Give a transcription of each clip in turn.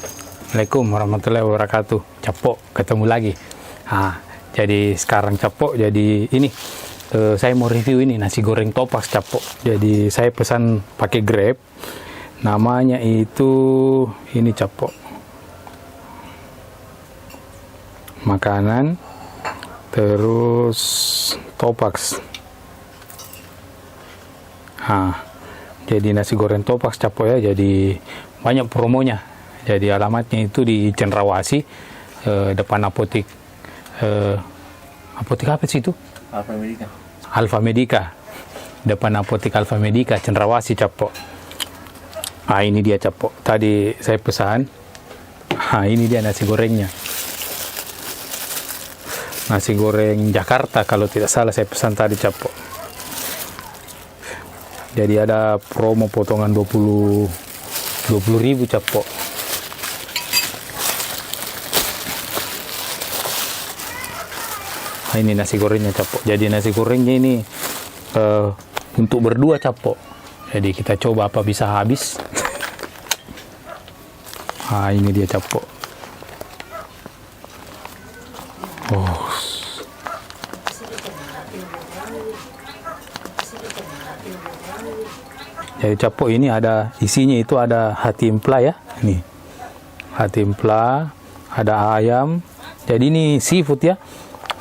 Assalamualaikum warahmatullahi wabarakatuh. Capok, ketemu lagi. Jadi sekarang Capok, jadi ini saya mau review ini nasi goreng Topax Capok. Jadi saya pesan pakai Grab. Namanya itu ini Capok. Makanan terus Topax. Jadi nasi goreng Topax Capok ya. Jadi banyak promonya. Jadi alamatnya itu di Cendrawasih, depan apotek apa sih itu? Alfa Medica. Depan apotek Alfa Medica, Cendrawasih Capok. Ini dia Capok. Tadi saya pesan. Ini dia nasi gorengnya. Nasi goreng Jakarta kalau tidak salah saya pesan tadi Capok. Jadi ada promo potongan 20.000 Capok. Ini nasi gorengnya Capok. Jadi nasi gorengnya ini untuk berdua Capok. Jadi kita coba apa bisa habis. Ini dia Capok. Jadi Capok ini ada isinya itu ada hati empla ya. Ini hati empla, ada ayam. Jadi ini seafood ya.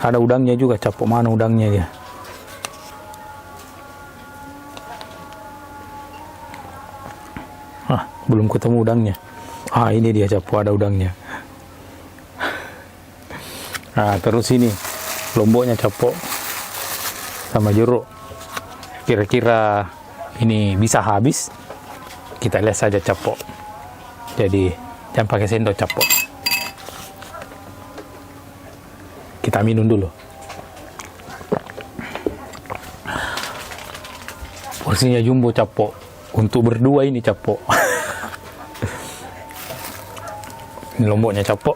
Ada udangnya juga Capok, mana udangnya ya? Belum ketemu udangnya. Ini dia Capok, ada udangnya. Terus ini lomboknya Capok sama jeruk. Kira-kira ini bisa habis. Kita lihat saja Capok. Jadi jangan pakai sendok Capok. Kita minum dulu. Porsinya jumbo Capok. Untuk berdua ini Capok. Ini lomboknya Capok.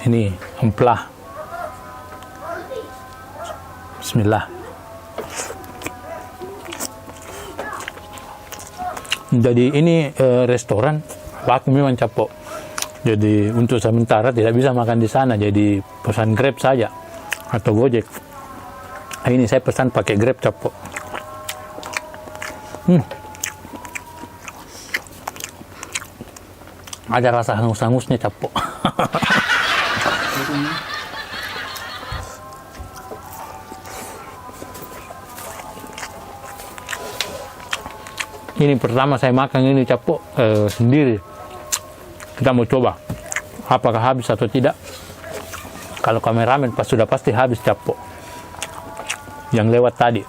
Ini emplah. Bismillah. Jadi ini restoran laku memang Capok. Jadi untuk sementara tidak bisa makan di sana. Jadi pesan Grab saja atau Gojek. Ini saya pesan pakai Grab Capok. Ada rasa hangus-hangusnya Capok. Ini pertama saya makan ini Capok sendiri. Kita mau coba apakah habis atau tidak. Kalau kameramen sudah pasti habis Capok yang lewat tadi.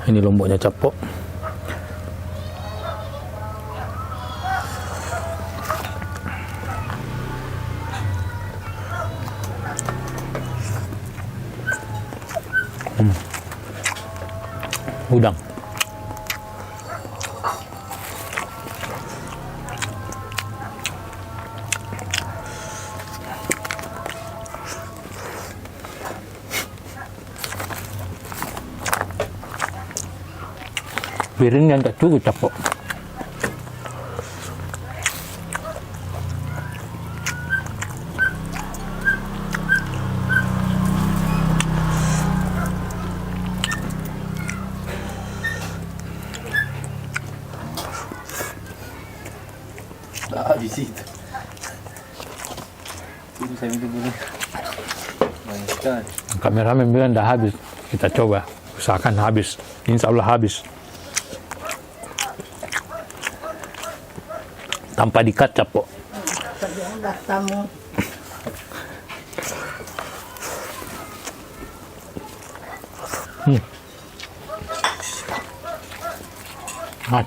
Ini lomboknya Capok. Udang. Piringnya nggak cukup Capok. Di situ. Ini saya minum dulu. Banyak sekali. Kameramen bilang dah habis. Kita coba. Usahakan habis. Insya Allah habis. Tanpa dikat Capok. Tamu.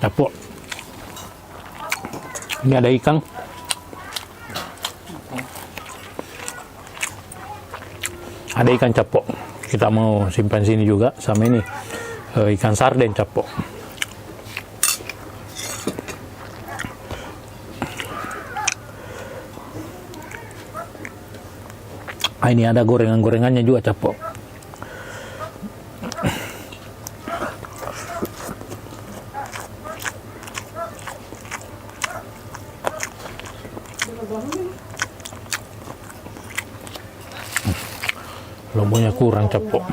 Capok. Ini ada ikan. Ada ikan Capok. Kita mau simpan sini juga sama ini ikan sarden Capok. Ini ada gorengan-gorengannya juga capok. Lomboknya kurang capok.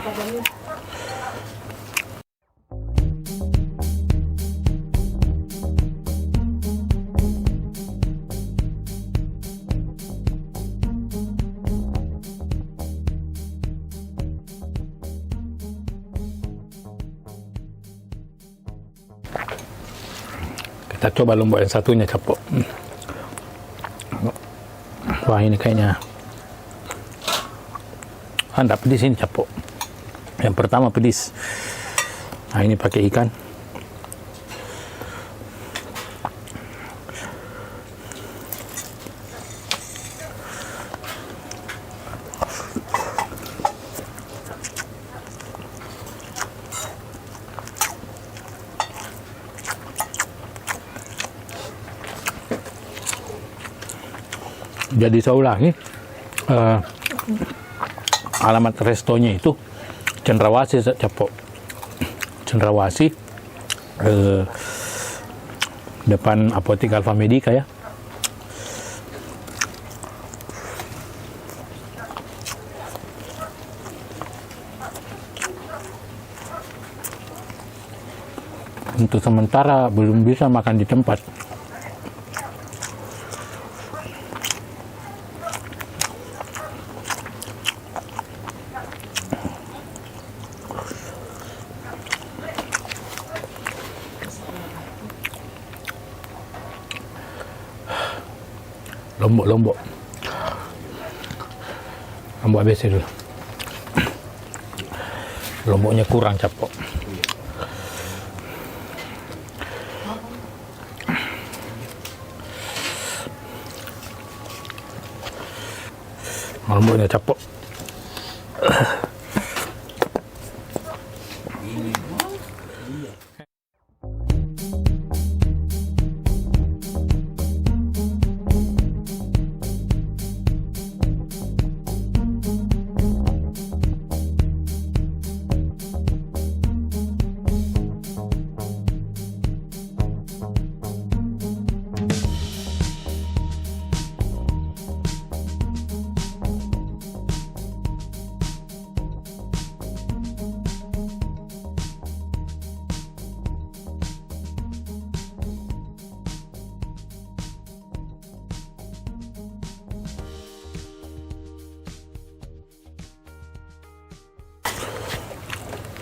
Kita coba lombok yang satunya capok. Wah, ini kayaknya enggak pedis ini capok. Yang pertama pedis. Nah, ini pakai ikan. Jadi saya ulangi, alamat restonya itu Cendrawasih capok. Cendrawasih, depan apotek Alfa Medica ya. Untuk sementara belum bisa makan di tempat. Lombok ABC dulu. Lomboknya kurang capok. Lomboknya capok.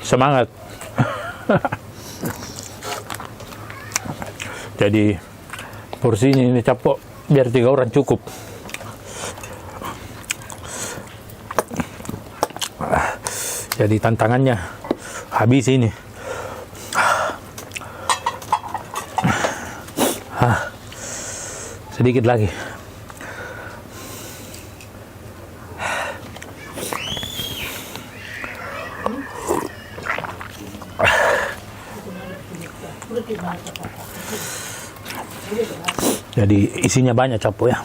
Semangat. Jadi porsi ini capok biar 3 orang cukup. Jadi tantangannya habis ini. Sedikit lagi. Jadi isinya banyak capok ya.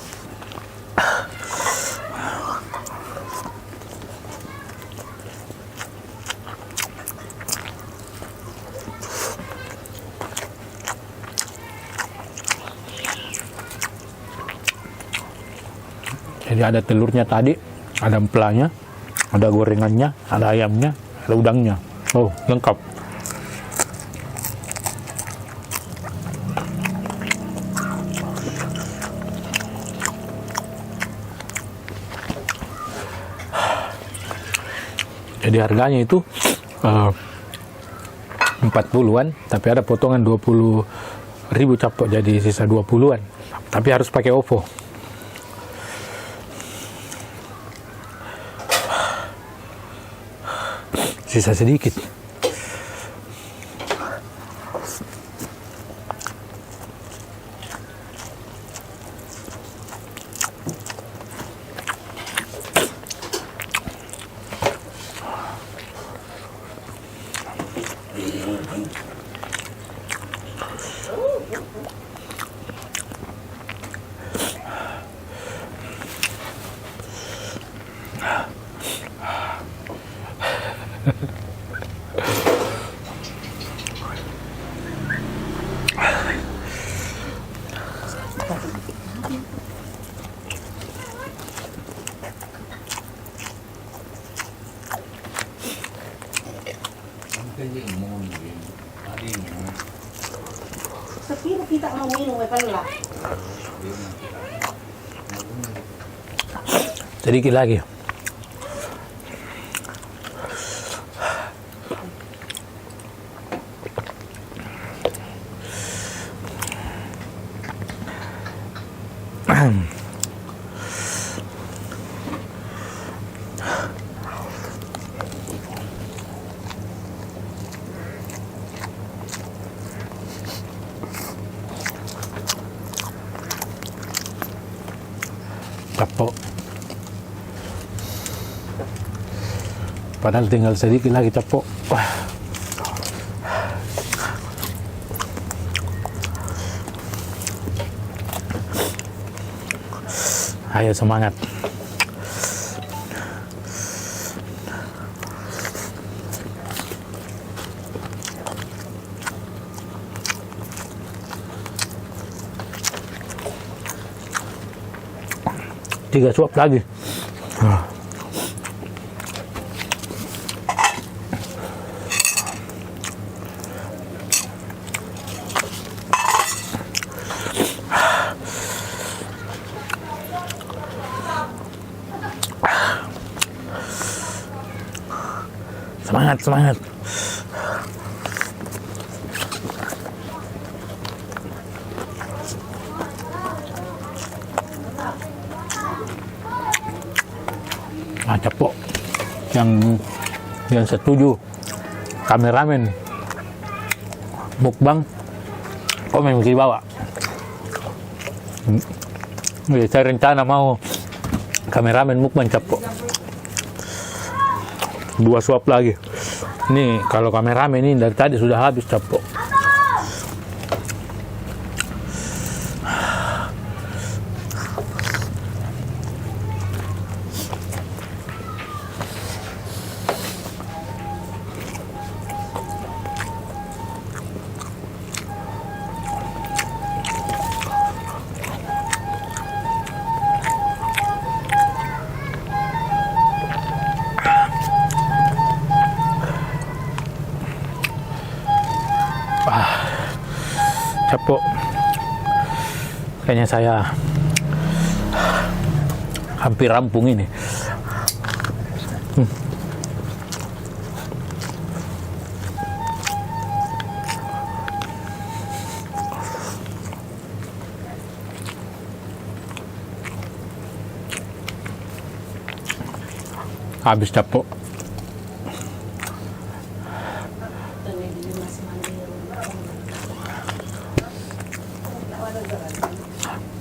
Jadi ada telurnya tadi, ada empalanya, ada gorengannya, ada ayamnya, ada udangnya. Oh, lengkap. Jadi harganya itu 40-an, tapi ada potongan 20.000 capok, jadi sisa 20-an. Tapi harus pakai OVO. Sisa sedikit. Sepiro kita mau minum kan lah. Sedikit lagi. Capok. Padahal tinggal sedikit lagi capok. Ayo semangat. Tiga suap lagi. Semangat, semangat. Capok yang setuju kameramen mukbang komen di bawah. Saya rencana mau kameramen mukbang capok 2 suap lagi. Nih kalau kameramen ini dari tadi sudah habis capok. Capok. Kayaknya saya hampir rampung ini. Habis capok.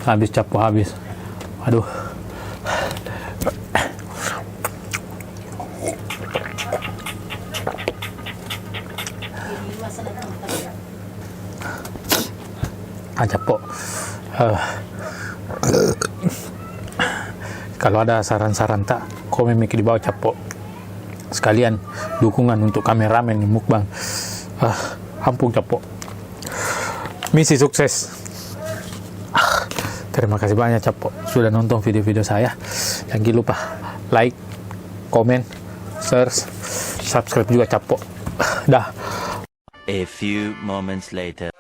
Habis capok, habis. Aduh. Capok. Kalau ada saran-saran tak, komen di bawah capok. Sekalian dukungan untuk kameramen mukbang. Ampun capok. Misi sukses. Terima kasih banyak capok sudah nonton video-video saya. Jangan lupa like, komen, share, subscribe juga capok. Dah. A few moments later.